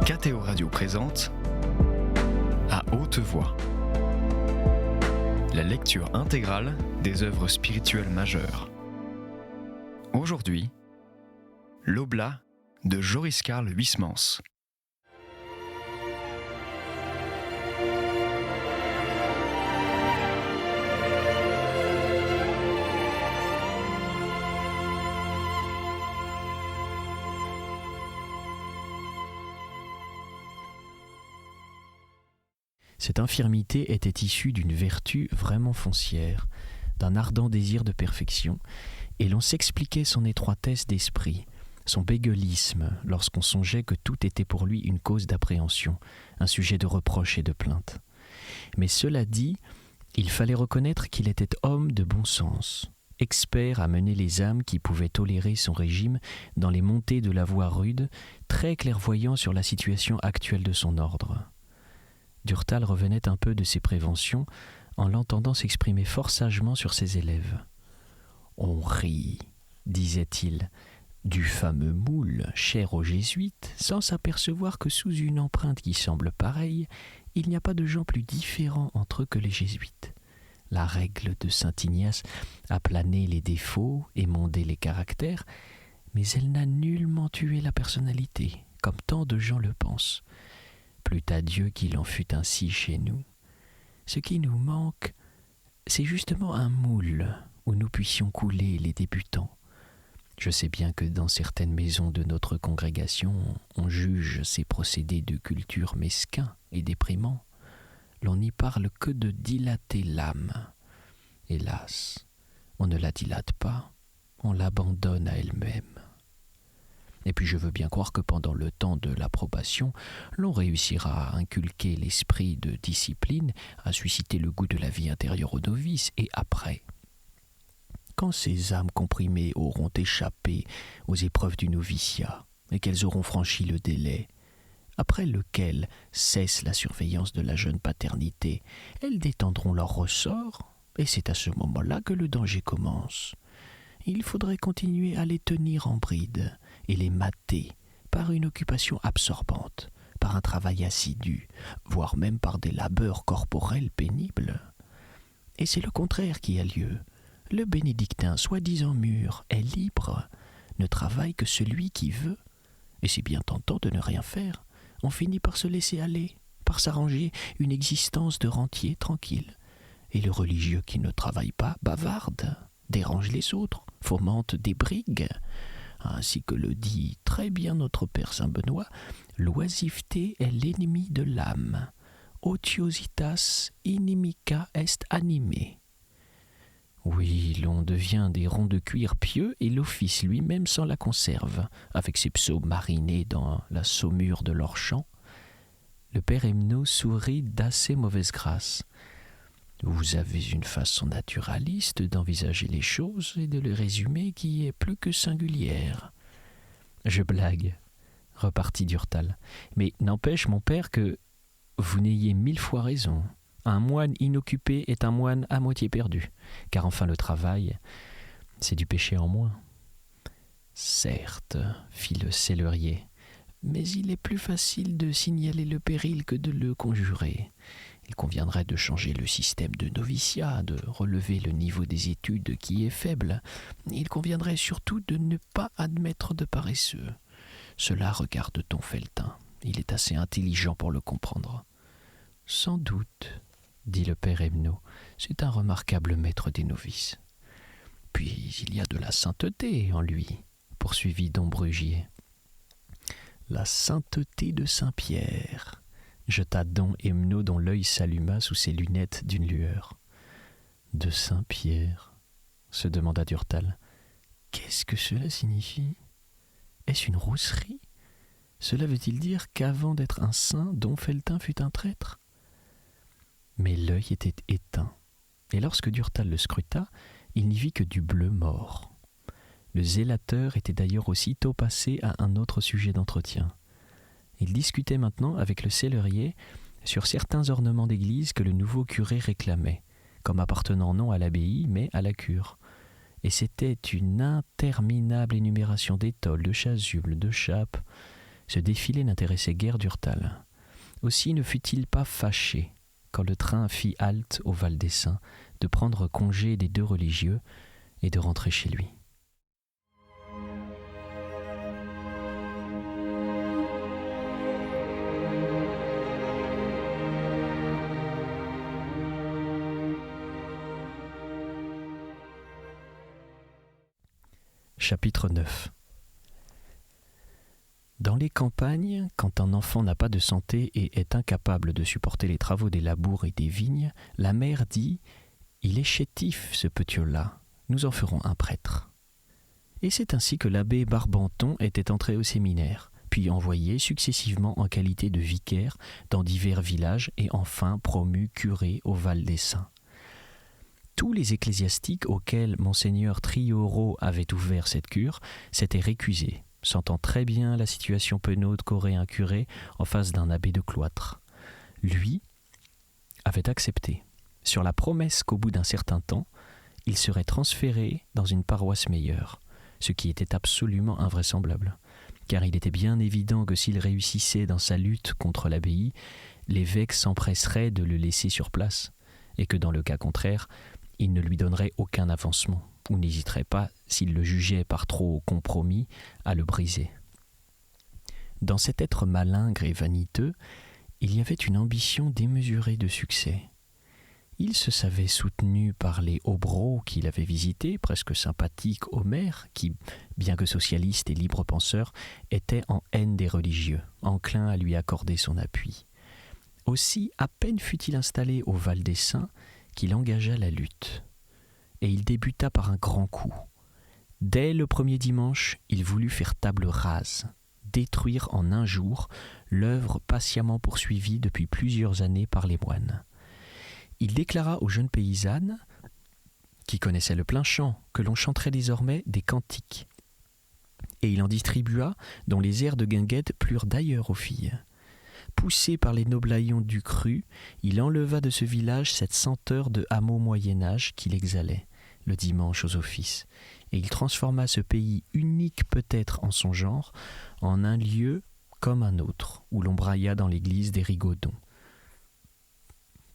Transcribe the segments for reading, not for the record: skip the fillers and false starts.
KTO Radio présente À haute voix, la lecture intégrale des œuvres spirituelles majeures. Aujourd'hui, l'Oblat de Joris Karl Huysmans. Cette infirmité était issue d'une vertu vraiment foncière, d'un ardent désir de perfection, et l'on s'expliquait son étroitesse d'esprit, son bégueulisme lorsqu'on songeait que tout était pour lui une cause d'appréhension, un sujet de reproche et de plainte. Mais cela dit, il fallait reconnaître qu'il était homme de bon sens, expert à mener les âmes qui pouvaient tolérer son régime dans les montées de la voie rude, très clairvoyant sur la situation actuelle de son ordre. Durtal revenait un peu de ses préventions en l'entendant s'exprimer fort sagement sur ses élèves. « On rit, disait-il, du fameux moule cher aux jésuites, sans s'apercevoir que sous une empreinte qui semble pareille, il n'y a pas de gens plus différents entre eux que les jésuites. La règle de saint Ignace a plané les défauts, émondé les caractères, mais elle n'a nullement tué la personnalité, comme tant de gens le pensent. Plût à Dieu qu'il en fût ainsi chez nous. Ce qui nous manque, c'est justement un moule où nous puissions couler les débutants. Je sais bien que dans certaines maisons de notre congrégation, on juge ces procédés de culture mesquins et déprimants. L'on n'y parle que de dilater l'âme. Hélas, on ne la dilate pas, on l'abandonne à elle-même. Et puis je veux bien croire que pendant le temps de l'approbation, l'on réussira à inculquer l'esprit de discipline, à susciter le goût de la vie intérieure aux novices, et après, quand ces âmes comprimées auront échappé aux épreuves du noviciat, et qu'elles auront franchi le délai, après lequel cesse la surveillance de la jeune paternité, elles détendront leur ressort, et c'est à ce moment-là que le danger commence. Il faudrait continuer à les tenir en bride et les mater par une occupation absorbante, par un travail assidu, voire même par des labeurs corporels pénibles. Et c'est le contraire qui a lieu. Le bénédictin, soi-disant mûr, est libre, ne travaille que celui qui veut. Et c'est bien tentant de ne rien faire. On finit par se laisser aller, par s'arranger une existence de rentier tranquille. Et le religieux qui ne travaille pas bavarde, dérange les autres, fomente des brigues. Ainsi que le dit très bien notre Père Saint-Benoît, l'oisiveté est l'ennemi de l'âme. Ociositas inimica est anime. Oui, l'on devient des ronds de cuir pieux et l'office lui-même s'en la conserve, avec ses psaumes marinés dans la saumure de leur chant. Le Père Emnaud sourit d'assez mauvaise grâce. Vous avez une façon naturaliste d'envisager les choses et de les résumer qui est plus que singulière. Je blague, repartit Durtal, mais n'empêche, mon père, que vous n'ayez 1000 fois raison. Un moine inoccupé est un moine à moitié perdu, car enfin le travail, c'est du péché en moins. Certes, fit le cellerier, mais il est plus facile de signaler le péril que de le conjurer. Il conviendrait de changer le système de noviciat, de relever le niveau des études qui est faible. Il conviendrait surtout de ne pas admettre de paresseux. Cela regarde ton Felletin. Il est assez intelligent pour le comprendre. Sans doute, dit le père Emnaud, c'est un remarquable maître des novices. Puis il y a de la sainteté en lui, poursuivit don Brugier. La sainteté de Saint-Pierre, jeta don Emnaud dont l'œil s'alluma sous ses lunettes d'une lueur. De Saint-Pierre, se demanda Durtal. Qu'est-ce que cela signifie? Est-ce une rousserie? Cela veut-il dire qu'avant d'être un saint, don Felletin fut un traître? Mais l'œil était éteint, et lorsque Durtal le scruta, il n'y vit que du bleu mort. Le zélateur était d'ailleurs aussitôt passé à un autre sujet d'entretien. Il discutait maintenant avec le cellerier sur certains ornements d'église que le nouveau curé réclamait, comme appartenant non à l'abbaye, mais à la cure. Et c'était une interminable énumération d'étoles, de chasubles, de chapes. Ce défilé n'intéressait guère Durtal. Aussi ne fut-il pas fâché, quand le train fit halte au Val des Saints, de prendre congé des 2 religieux et de rentrer chez lui. Chapitre 9. Dans les campagnes, quand un enfant n'a pas de santé et est incapable de supporter les travaux des labours et des vignes, la mère dit « Il est chétif, ce petiot-là, nous en ferons un prêtre. » Et c'est ainsi que l'abbé Barbanton était entré au séminaire, puis envoyé successivement en qualité de vicaire dans divers villages et enfin promu curé au Val des Saints. Tous les ecclésiastiques auxquels monseigneur Trioreau avait ouvert cette cure s'étaient récusés, sentant très bien la situation penaude qu'aurait un curé en face d'un abbé de cloître. Lui avait accepté, sur la promesse qu'au bout d'un certain temps, il serait transféré dans une paroisse meilleure, ce qui était absolument invraisemblable, car il était bien évident que s'il réussissait dans sa lutte contre l'abbaye, l'évêque s'empresserait de le laisser sur place, et que dans le cas contraire, il ne lui donnerait aucun avancement, ou n'hésiterait pas, s'il le jugeait par trop compromis, à le briser. Dans cet être malingre et vaniteux, il y avait une ambition démesurée de succès. Il se savait soutenu par les hobereaux qu'il avait visités, presque sympathiques au maire, qui, bien que socialiste et libre penseur, était en haine des religieux, enclin à lui accorder son appui. Aussi, à peine fut-il installé au Val des Saints, qu'il engagea la lutte. Et il débuta par un grand coup. Dès le premier dimanche, il voulut faire table rase, détruire en un jour l'œuvre patiemment poursuivie depuis plusieurs années par les moines. Il déclara aux jeunes paysannes, qui connaissaient le plein chant, que l'on chanterait désormais des cantiques. Et il en distribua, dont les airs de guinguette plurent d'ailleurs aux filles. Poussé par les noblaillons du cru, il enleva de ce village cette senteur de hameau Moyen-Âge qu'il exhalait, le dimanche aux offices, et il transforma ce pays unique peut-être en son genre, en un lieu comme un autre, où l'on brailla dans l'église des Rigaudons.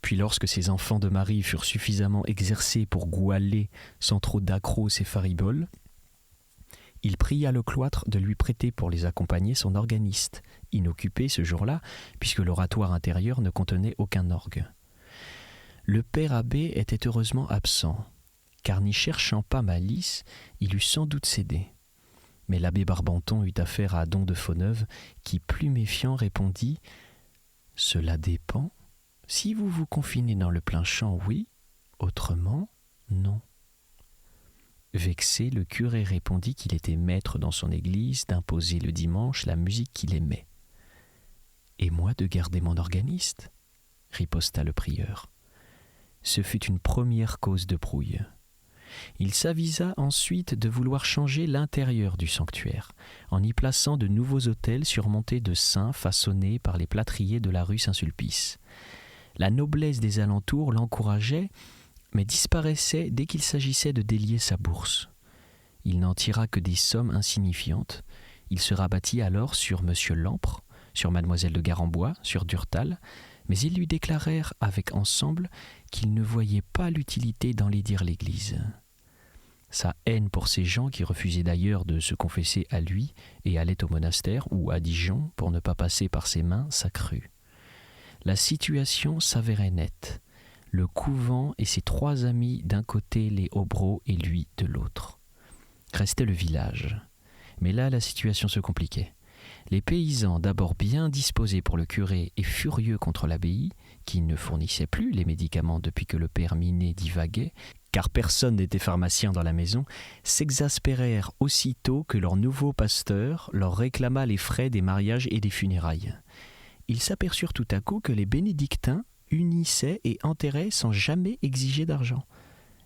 Puis lorsque ses enfants de Marie furent suffisamment exercés pour goualer sans trop d'accros et fariboles, il pria le cloître de lui prêter pour les accompagner son organiste, inoccupé ce jour-là, puisque l'oratoire intérieur ne contenait aucun orgue. Le père abbé était heureusement absent, car n'y cherchant pas malice, il eût sans doute cédé. Mais l'abbé Barbanton eut affaire à Don de Fauneuve, qui, plus méfiant, répondit « Cela dépend. Si vous vous confinez dans le plein champ, oui, autrement, non. » Vexé, le curé répondit qu'il était maître dans son église d'imposer le dimanche la musique qu'il aimait. « Et moi de garder mon organiste ?» riposta le prieur. Ce fut une première cause de brouille. Il s'avisa ensuite de vouloir changer l'intérieur du sanctuaire, en y plaçant de nouveaux autels surmontés de saints façonnés par les plâtriers de la rue Saint-Sulpice. La noblesse des alentours l'encourageait, mais disparaissait dès qu'il s'agissait de délier sa bourse. Il n'en tira que des sommes insignifiantes. Il se rabattit alors sur M. Lampre, sur Mademoiselle de Garambois, sur Durtal, mais ils lui déclarèrent avec ensemble qu'ils ne voyaient pas l'utilité d'enlaidir l'Église. Sa haine pour ces gens qui refusaient d'ailleurs de se confesser à lui et allaient au monastère ou à Dijon pour ne pas passer par ses mains s'accrut. La situation s'avérait nette. Le couvent et ses 3 amis d'un côté, les hobereaux et lui de l'autre. Restait le village. Mais là, la situation se compliquait. Les paysans, d'abord bien disposés pour le curé et furieux contre l'abbaye, qui ne fournissait plus les médicaments depuis que le père Minet divaguait, car personne n'était pharmacien dans la maison, s'exaspérèrent aussitôt que leur nouveau pasteur leur réclama les frais des mariages et des funérailles. Ils s'aperçurent tout à coup que les bénédictins unissaient et enterraient sans jamais exiger d'argent.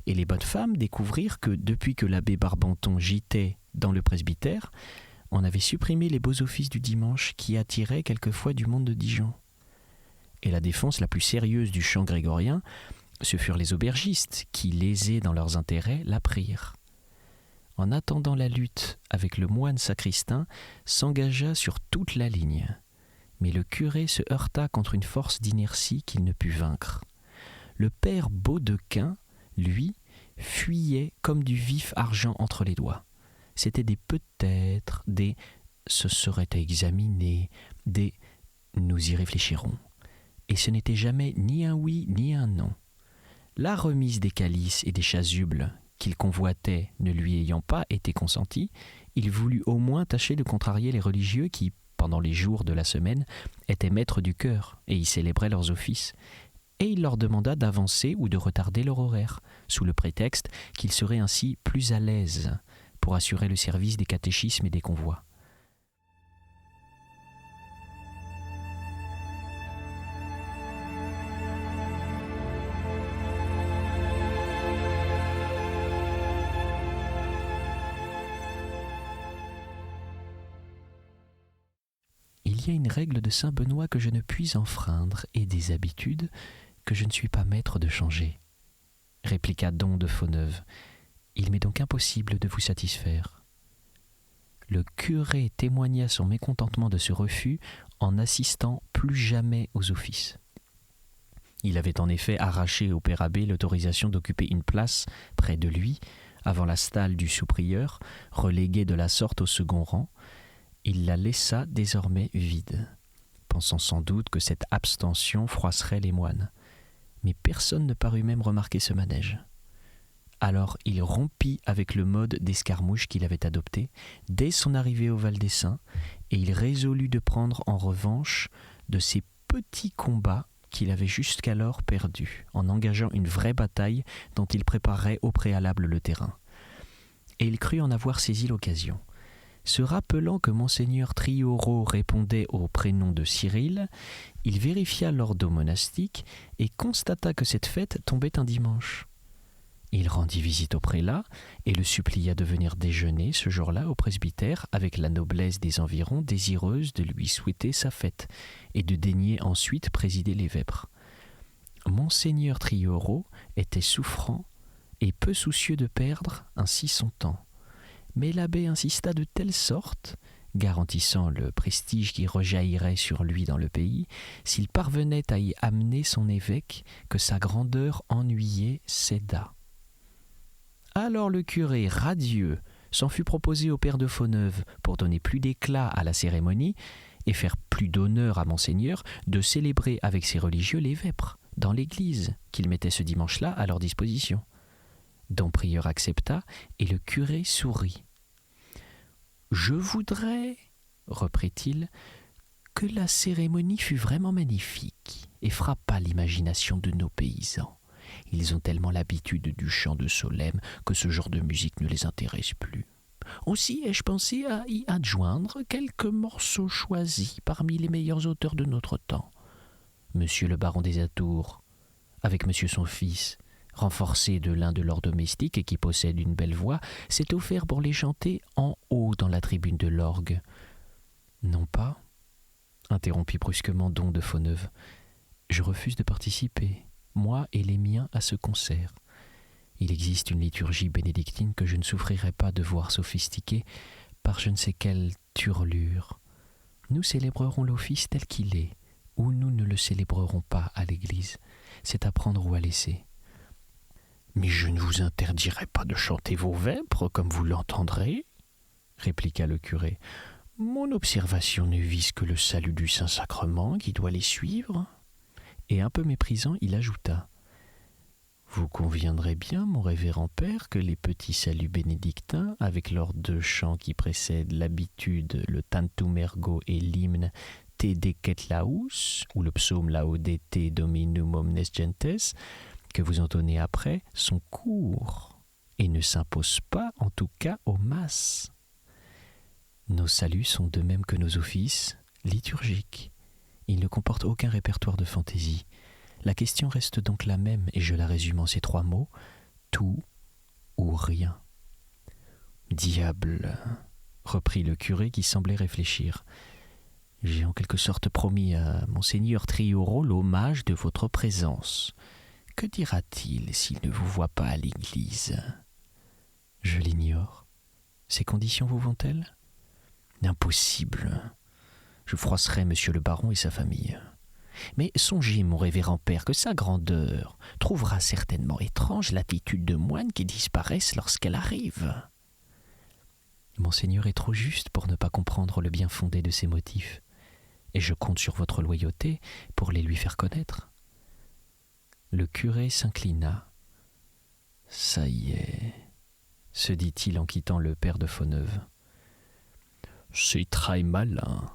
Et les bonnes femmes découvrirent que, depuis que l'abbé Barbanton gîtait dans le presbytère, on avait supprimé les beaux offices du dimanche qui attiraient quelquefois du monde de Dijon. Et la défense la plus sérieuse du chant grégorien, ce furent les aubergistes qui, lésés dans leurs intérêts, l'apprirent. en attendant la lutte avec le moine sacristain, s'engagea sur toute la ligne. Mais le curé se heurta contre une force d'inertie qu'il ne put vaincre. Le père Baudequin, lui, fuyait comme du vif argent entre les doigts. C'étaient des peut-être, des ce serait à examiner, des nous y réfléchirons. Et ce n'était jamais ni un oui ni un non. La remise des calices et des chasubles qu'il convoitait ne lui ayant pas été consentie, il voulut au moins tâcher de contrarier les religieux qui, pendant les jours de la semaine, étaient maîtres du chœur et y célébraient leurs offices. Et il leur demanda d'avancer ou de retarder leur horaire, sous le prétexte qu'ils seraient ainsi plus à l'aise pour assurer le service des catéchismes et des convois. Il y a une règle de saint Benoît que je ne puis enfreindre et des habitudes que je ne suis pas maître de changer, répliqua Don de Fauneuve. Il m'est donc impossible de vous satisfaire. Le curé témoigna son mécontentement de ce refus en n'assistant plus jamais aux offices. Il avait en effet arraché au père abbé l'autorisation d'occuper une place près de lui, avant la stalle du sous-prieur, relégué de la sorte au second rang. Il la laissa désormais vide, pensant sans doute que cette abstention froisserait les moines. Mais personne ne parut même remarquer ce manège. Alors il rompit avec le mode d'escarmouche qu'il avait adopté dès son arrivée au Val des Saints, et il résolut de prendre en revanche de ces petits combats qu'il avait jusqu'alors perdus, en engageant une vraie bataille dont il préparait au préalable le terrain. Et il crut en avoir saisi l'occasion. Se rappelant que monseigneur Triaurot répondait au prénom de Cyril, il vérifia l'ordre monastique et constata que cette fête tombait un dimanche. Il rendit visite au prélat et le supplia de venir déjeuner ce jour-là au presbytère avec la noblesse des environs désireuse de lui souhaiter sa fête et de daigner ensuite présider les vêpres. Monseigneur Triaurot était souffrant et peu soucieux de perdre ainsi son temps. Mais l'abbé insista de telle sorte, garantissant le prestige qui rejaillirait sur lui dans le pays, s'il parvenait à y amener son évêque, que sa grandeur ennuyée céda. Alors le curé, radieux, s'en fut proposé au père de Fauneuve pour donner plus d'éclat à la cérémonie et faire plus d'honneur à monseigneur de célébrer avec ses religieux les vêpres dans l'église qu'il mettait ce dimanche-là à leur disposition. Don Prieur accepta et le curé sourit. « Je voudrais, reprit-il, que la cérémonie fût vraiment magnifique et frappât l'imagination de nos paysans. Ils ont tellement l'habitude du chant de Solesmes que ce genre de musique ne les intéresse plus. Aussi ai-je pensé à y adjoindre quelques morceaux choisis parmi les meilleurs auteurs de notre temps. Monsieur le baron des Atours, avec monsieur son fils, renforcé de l'un de leurs domestiques et qui possède une belle voix, s'est offert pour les chanter en haut dans la tribune de l'orgue. »« Non pas, interrompit brusquement Don de Fauneuve. Je refuse de participer, moi et les miens, à ce concert. Il existe une liturgie bénédictine que je ne souffrirai pas de voir sophistiquée par je ne sais quelle turlure. Nous célébrerons l'office tel qu'il est, ou nous ne le célébrerons pas à l'église. C'est à prendre ou à laisser. » « Mais je ne vous interdirai pas de chanter vos vêpres, comme vous l'entendrez, » répliqua le curé. « Mon observation ne vise que le salut du Saint-Sacrement qui doit les suivre. » Et un peu méprisant, il ajouta. « Vous conviendrez bien, mon révérend père, que les petits saluts bénédictins, avec leurs deux chants qui précèdent l'habitude, le Tantum ergo et l'hymne Te decet laus, ou le psaume Laudete Dominum omnes gentes, que vous entonnez après, sont courts et ne s'imposent pas, en tout cas, aux masses. Nos saluts sont de même que nos offices, liturgiques. Ils ne comportent aucun répertoire de fantaisie. La question reste donc la même, et je la résume en ces trois mots, tout ou rien. Diable, reprit le curé qui semblait réfléchir. J'ai en quelque sorte promis à monseigneur Triaurot l'hommage de votre présence. Que dira-t-il s'il ne vous voit pas à l'église ? Je l'ignore. Ces conditions vous vont-elles ? Impossible. Je froisserai monsieur le baron et sa famille. Mais songez, mon révérend père, que sa grandeur trouvera certainement étrange l'attitude de moines qui disparaissent lorsqu'elle arrive. Monseigneur est trop juste pour ne pas comprendre le bien fondé de ses motifs, et je compte sur votre loyauté pour les lui faire connaître. Le curé s'inclina. « Ça y est, » se dit-il en quittant le père de Fauneuve. « C'est très malin, »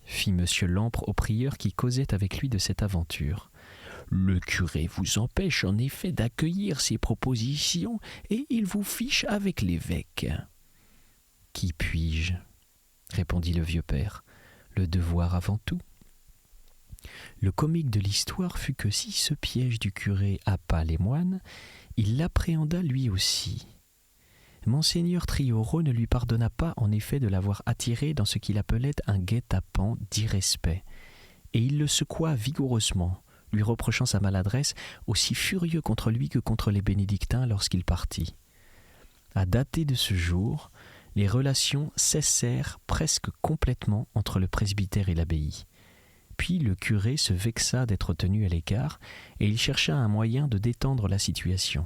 fit monsieur Lampre au prieur qui causait avec lui de cette aventure. « Le curé vous empêche en effet d'accueillir ses propositions et il vous fiche avec l'évêque. »« Qui puis-je » répondit le vieux père. « Le devoir avant tout. » Le comique de l'histoire fut que si ce piège du curé happa les moines, il l'appréhenda lui aussi. Monseigneur Trioreau ne lui pardonna pas en effet de l'avoir attiré dans ce qu'il appelait un guet-apens d'irrespect, et il le secoua vigoureusement, lui reprochant sa maladresse, aussi furieux contre lui que contre les bénédictins lorsqu'il partit. À dater de ce jour, les relations cessèrent presque complètement entre le presbytère et l'abbaye. Puis le curé se vexa d'être tenu à l'écart, et il chercha un moyen de détendre la situation.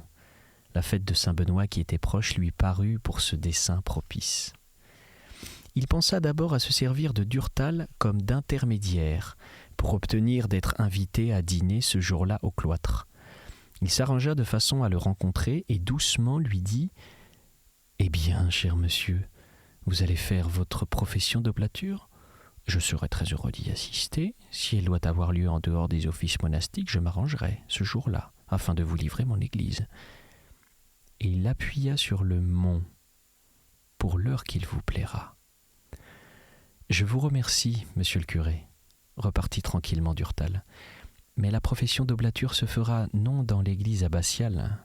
La fête de Saint-Benoît qui était proche lui parut pour ce dessein propice. Il pensa d'abord à se servir de Durtal comme d'intermédiaire, pour obtenir d'être invité à dîner ce jour-là au cloître. Il s'arrangea de façon à le rencontrer et doucement lui dit « Eh bien, cher monsieur, vous allez faire votre profession d'oblature ? Je serai très heureux d'y assister. Si elle doit avoir lieu en dehors des offices monastiques, je m'arrangerai ce jour-là, afin de vous livrer mon église. » Et il appuya sur le mont, pour l'heure qu'il vous plaira. « Je vous remercie, monsieur le curé, » repartit tranquillement Durtal, « mais la profession d'oblature se fera non dans l'église abbatiale,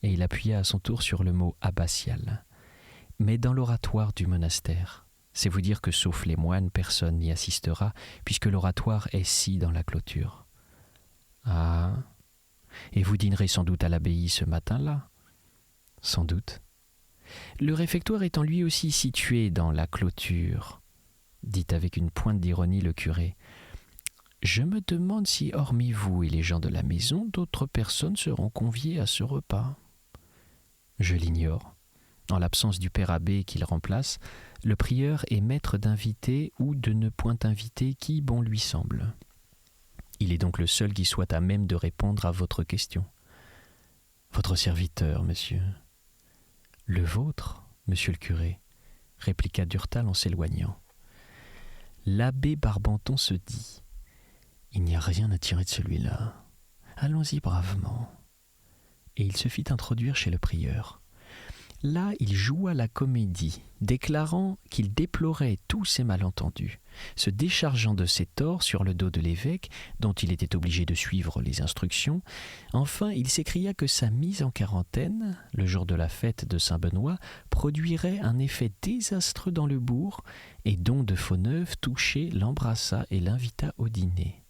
et il appuya à son tour sur le mot abbatial, mais dans l'oratoire du monastère. C'est vous dire que sauf les moines, personne n'y assistera, puisque l'oratoire est ci dans la clôture. »« Ah, et vous dînerez sans doute à l'abbaye ce matin-là ?»« Sans doute. »« Le réfectoire étant lui aussi situé dans la clôture, » dit avec une pointe d'ironie le curé, « je me demande si, hormis vous et les gens de la maison, d'autres personnes seront conviées à ce repas. » « Je l'ignore. En l'absence du père abbé qu'il remplace, le prieur est maître d'inviter ou de ne point inviter qui bon lui semble. Il est donc le seul qui soit à même de répondre à votre question. »« Votre serviteur, monsieur. »« Le vôtre, monsieur le curé, » répliqua Durtal en s'éloignant. L'abbé Barbanton se dit « Il n'y a rien à tirer de celui-là. Allons-y bravement. » Et il se fit introduire chez le prieur. Là, il joua la comédie, déclarant qu'il déplorait tous ses malentendus, se déchargeant de ses torts sur le dos de l'évêque, dont il était obligé de suivre les instructions. Enfin, il s'écria que sa mise en quarantaine, le jour de la fête de Saint-Benoît, produirait un effet désastreux dans le bourg, et Don de Fauneuve, touché, l'embrassa et l'invita au dîner.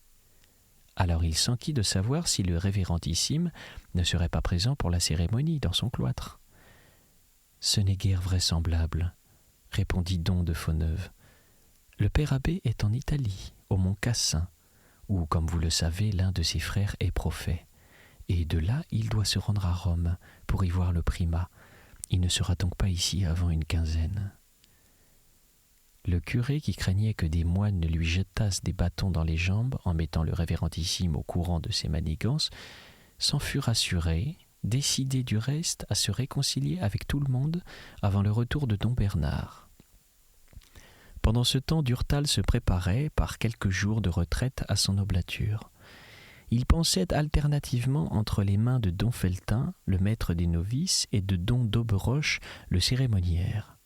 Alors il s'enquit de savoir si le révérendissime ne serait pas présent pour la cérémonie dans son cloître. « Ce n'est guère vraisemblable, » répondit Don de Fauneuve. « Le père abbé est en Italie, au mont Cassin, où, comme vous le savez, l'un de ses frères est prophète, et de là il doit se rendre à Rome pour y voir le primat. Il ne sera donc pas ici avant une quinzaine. » Le curé, qui craignait que des moines ne lui jetassent des bâtons dans les jambes en mettant le révérendissime au courant de ses manigances, s'en fut rassuré, décidé du reste à se réconcilier avec tout le monde avant le retour de don Bernard. Pendant ce temps, Durtal se préparait, par quelques jours de retraite, à son oblature. Il pensait alternativement entre les mains de don Feltin, le maître des novices, et de don d'Auberoche, le cérémoniaire.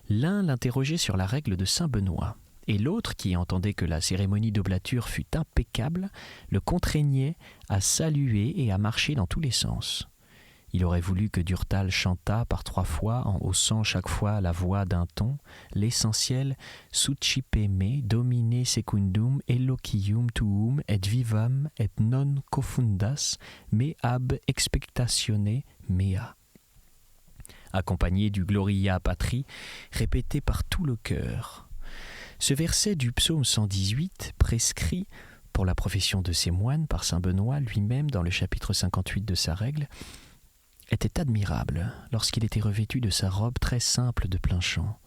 L'un l'interrogeait sur la règle de Saint-Benoît, et l'autre, qui entendait que la cérémonie d'oblature fût impeccable, le contraignait à saluer et à marcher dans tous les sens. Il aurait voulu que Durtal chantât par 3 fois, en haussant chaque fois la voix d'un ton, l'essentiel « Succipe me, domine secundum, eloquium tuum, et vivam, et non confundas, me ab expectatione mea ». accompagné du Gloria Patri, répété par tout le chœur. Ce verset du psaume 118 prescrit pour la profession de ces moines par saint Benoît lui-même dans le chapitre 58 de sa règle, était admirable lorsqu'il était revêtu de sa robe très simple de plein champ.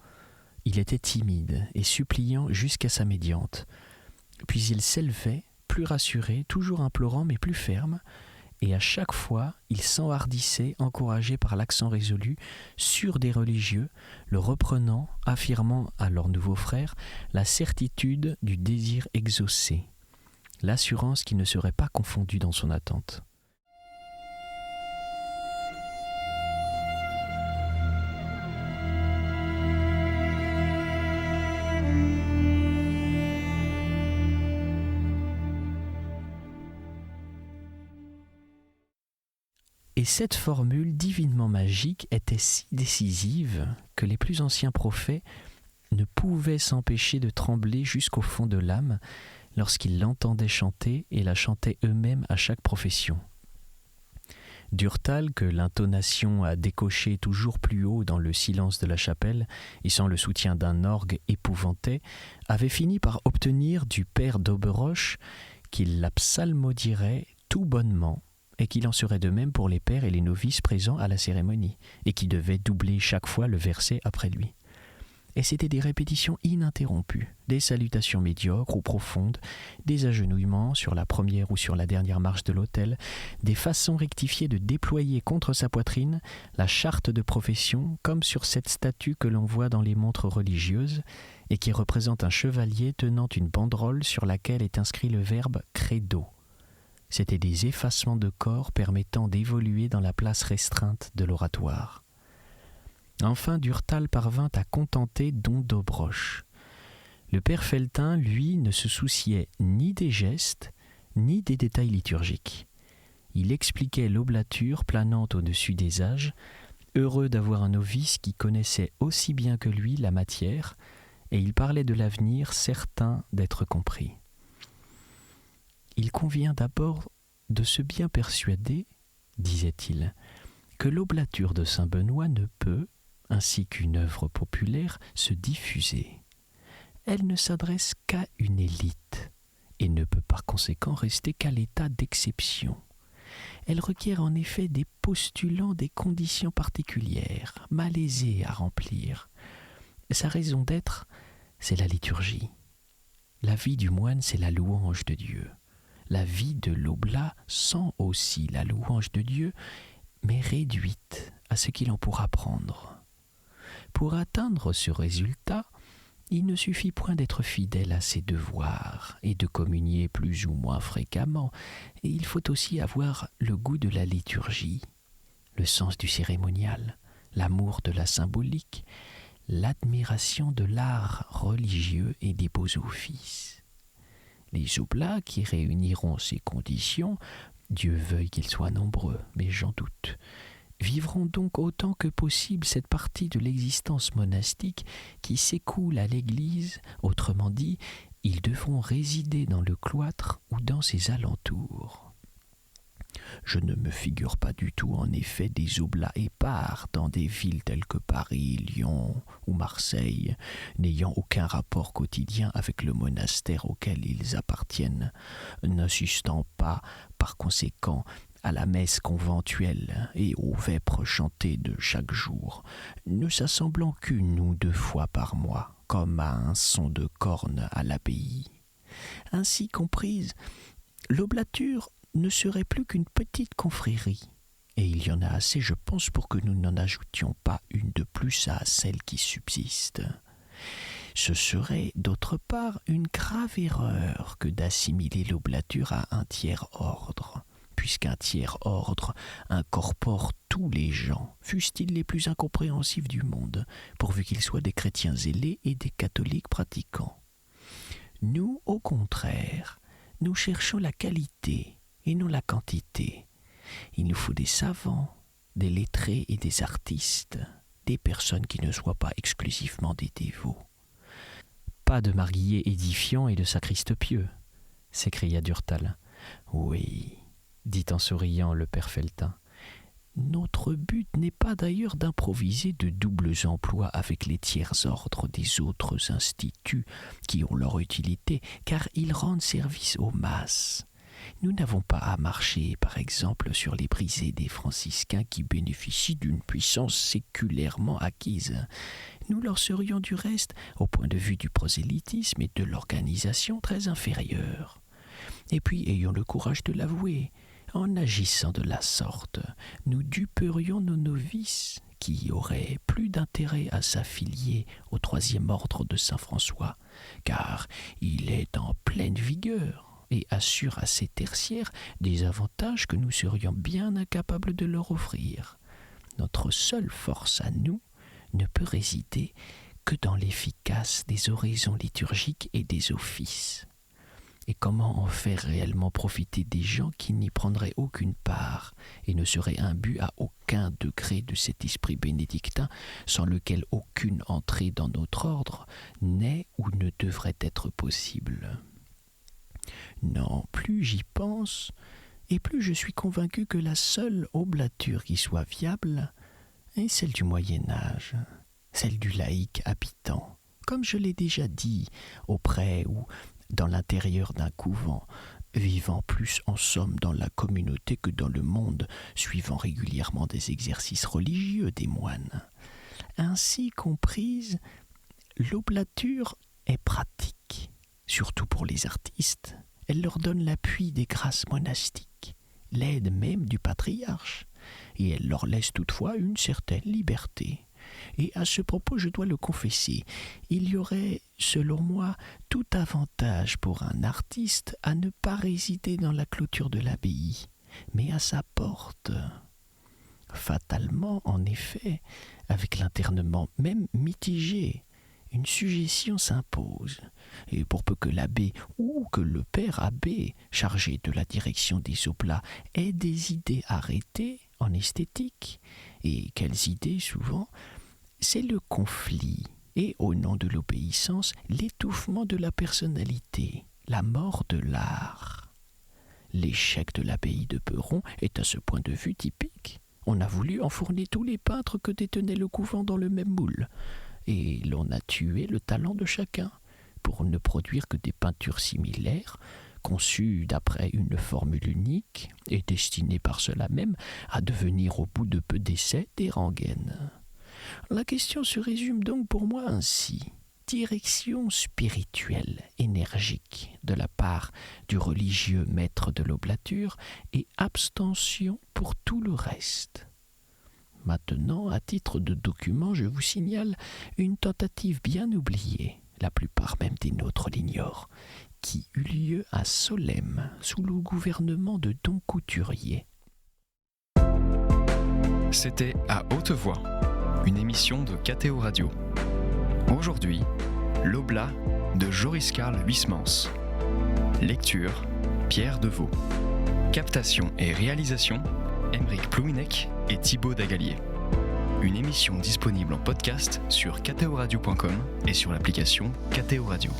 Il était timide et suppliant jusqu'à sa médiante. Puis il s'élevait, plus rassuré, toujours implorant mais plus ferme, et à chaque fois il s'enhardissait, encouragé par l'accent résolu, sûr des religieux, le reprenant, affirmant à leur nouveau frère la certitude du désir exaucé, l'assurance qu'il ne serait pas confondu dans son attente. Et cette formule divinement magique était si décisive que les plus anciens prophètes ne pouvaient s'empêcher de trembler jusqu'au fond de l'âme lorsqu'ils l'entendaient chanter et la chantaient eux-mêmes à chaque profession. Durtal, que l'intonation a décoché toujours plus haut dans le silence de la chapelle et sans le soutien d'un orgue épouvanté, avait fini par obtenir du père d'Auberoche qu'il la psalmodierait tout bonnement, et qu'il en serait de même pour les pères et les novices présents à la cérémonie, et qui devaient doubler chaque fois le verset après lui. Et c'étaient des répétitions ininterrompues, des salutations médiocres ou profondes, des agenouillements sur la première ou sur la dernière marche de l'autel, des façons rectifiées de déployer contre sa poitrine la charte de profession, comme sur cette statue que l'on voit dans les montres religieuses, et qui représente un chevalier tenant une banderole sur laquelle est inscrit le verbe « credo ». C'étaient des effacements de corps permettant d'évoluer dans la place restreinte de l'oratoire. Enfin, Durtal parvint à contenter Dom d'Aubroche. Le père Felletin, lui, ne se souciait ni des gestes, ni des détails liturgiques. Il expliquait l'oblature planant au-dessus des âges, heureux d'avoir un novice qui connaissait aussi bien que lui la matière, et il parlait de l'avenir, certain d'être compris. Il convient d'abord de se bien persuader, disait-il, que l'oblature de saint Benoît ne peut, ainsi qu'une œuvre populaire, se diffuser. Elle ne s'adresse qu'à une élite et ne peut par conséquent rester qu'à l'état d'exception. Elle requiert en effet des postulants des conditions particulières, malaisées à remplir. Sa raison d'être, c'est la liturgie. La vie du moine, c'est la louange de Dieu. La vie de l'oblat sent aussi la louange de Dieu, mais réduite à ce qu'il en pourra prendre. Pour atteindre ce résultat, il ne suffit point d'être fidèle à ses devoirs et de communier plus ou moins fréquemment, et il faut aussi avoir le goût de la liturgie, le sens du cérémonial, l'amour de la symbolique, l'admiration de l'art religieux et des beaux offices. Les oblats qui réuniront ces conditions, Dieu veuille qu'ils soient nombreux, mais j'en doute, vivront donc autant que possible cette partie de l'existence monastique qui s'écoule à l'Église, autrement dit, ils devront résider dans le cloître ou dans ses alentours. Je ne me figure pas du tout en effet des oblats épars dans des villes telles que Paris, Lyon ou Marseille, n'ayant aucun rapport quotidien avec le monastère auquel ils appartiennent, n'assistant pas, par conséquent, à la messe conventuelle et aux vêpres chantées de chaque jour, ne s'assemblant qu'une ou deux fois par mois, comme à un son de corne à l'abbaye. Ainsi comprise, l'oblature ne serait plus qu'une petite confrérie, et il y en a assez, je pense, pour que nous n'en ajoutions pas une de plus à celle qui subsiste. Ce serait, d'autre part, une grave erreur que d'assimiler l'oblature à un tiers-ordre, puisqu'un tiers-ordre incorpore tous les gens, fussent-ils les plus incompréhensifs du monde, pourvu qu'ils soient des chrétiens zélés et des catholiques pratiquants. Nous, au contraire, nous cherchons la qualité et non la quantité. Il nous faut des savants, des lettrés et des artistes, des personnes qui ne soient pas exclusivement des dévots. Pas de marguilliers édifiants et de sacristes pieux, s'écria Durtal. Oui, dit en souriant le père Felletin, Notre but n'est pas d'ailleurs d'improviser de doubles emplois avec les tiers ordres des autres instituts qui ont leur utilité, car ils rendent service aux masses. Nous n'avons pas à marcher, par exemple, sur les brisées des franciscains qui bénéficient d'une puissance séculairement acquise. Nous leur serions du reste, au point de vue du prosélytisme et de l'organisation, très inférieurs. Et puis, ayons le courage de l'avouer, en agissant de la sorte, nous duperions nos novices, qui auraient plus d'intérêt à s'affilier au 3e ordre de Saint François, car il est en pleine vigueur et assure à ses tertiaires des avantages que nous serions bien incapables de leur offrir. Notre seule force à nous ne peut résider que dans l'efficace des oraisons liturgiques et des offices. Et comment en faire réellement profiter des gens qui n'y prendraient aucune part et ne seraient imbus à aucun degré de cet esprit bénédictin sans lequel aucune entrée dans notre ordre n'est ou ne devrait être possible. Non, plus j'y pense, et plus je suis convaincu que la seule oblature qui soit viable est celle du Moyen-Âge, celle du laïc habitant, comme je l'ai déjà dit, auprès ou dans l'intérieur d'un couvent, vivant plus en somme dans la communauté que dans le monde, suivant régulièrement des exercices religieux des moines. Ainsi comprise, l'oblature est pratique, surtout pour les artistes. Elle leur donne l'appui des grâces monastiques, l'aide même du patriarche, et elle leur laisse toutefois une certaine liberté. Et à ce propos, je dois le confesser, il y aurait, selon moi, tout avantage pour un artiste à ne pas résider dans la clôture de l'abbaye, mais à sa porte. Fatalement, en effet, avec l'internement même mitigé, une suggestion s'impose, et pour peu que l'abbé ou que le père abbé, chargé de la direction des oblats, ait des idées arrêtées en esthétique, et quelles idées souvent, c'est le conflit, et au nom de l'obéissance, l'étouffement de la personnalité, la mort de l'art. L'échec de l'abbaye de Peron est à ce point de vue typique. On a voulu enfourner tous les peintres que détenait le couvent dans le même moule, et l'on a tué le talent de chacun, pour ne produire que des peintures similaires, conçues d'après une formule unique, et destinées par cela même à devenir au bout de peu d'essais des rengaines. La question se résume donc pour moi ainsi. Direction spirituelle, énergique, de la part du religieux maître de l'oblature, et abstention pour tout le reste. Maintenant, à titre de document, je vous signale une tentative bien oubliée, la plupart même des nôtres l'ignorent, qui eut lieu à Solesmes, sous le gouvernement de Don Couturier. C'était À Haute Voix, une émission de KTO Radio. Aujourd'hui, l'Oblat de Joris Karl Huysmans. Lecture, Pierre Deveau. Captation et réalisation, Aymeric Plouinec et Thibaut Dagalier. Une émission disponible en podcast sur ktoradio.com et sur l'application KTO Radio.